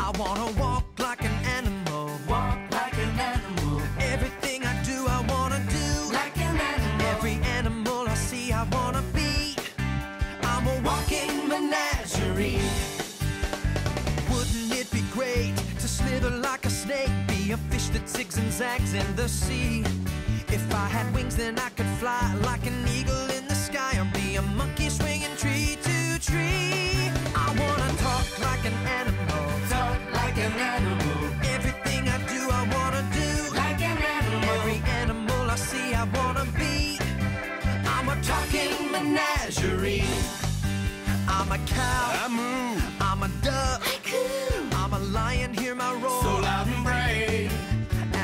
I wanna walk like an animal. Walk like an animal. Everything I do, I wanna do Like an animal. Every animal I see, I wanna be. I'm a walking menagerie. Wouldn't it be great to slither like a snake, be a fish that zigs and zags in the sea? If I had wings, then I could fly like an eagle in the sky, or be a monkey swinging tree to tree. I wanna talk like an animal. Talk like an animal. Everything I do, I wanna do Like an animal. Every animal I see, I wanna be. I'm a talking menagerie. I'm a cow, I move. I'm a duck, I coo. I'm a lion, hear my roar. So loud and brave.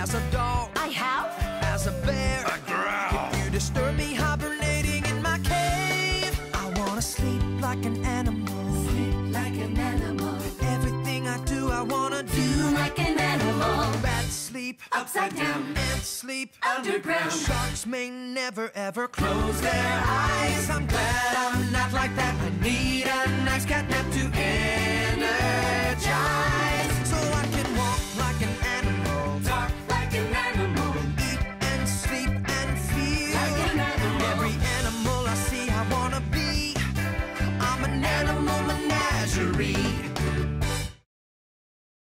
As a dog, I howl. as a bear, I growl. if you disturb me hibernating in my cave, I wanna sleep like an animal. Sleep like an animal. Everything I do, I wanna do Do like an animal. Bats sleep Upside down. ants sleep Underground. Sharks may never ever close their eyes. I'm glad I'm not like that. I need a nice catnap to energize.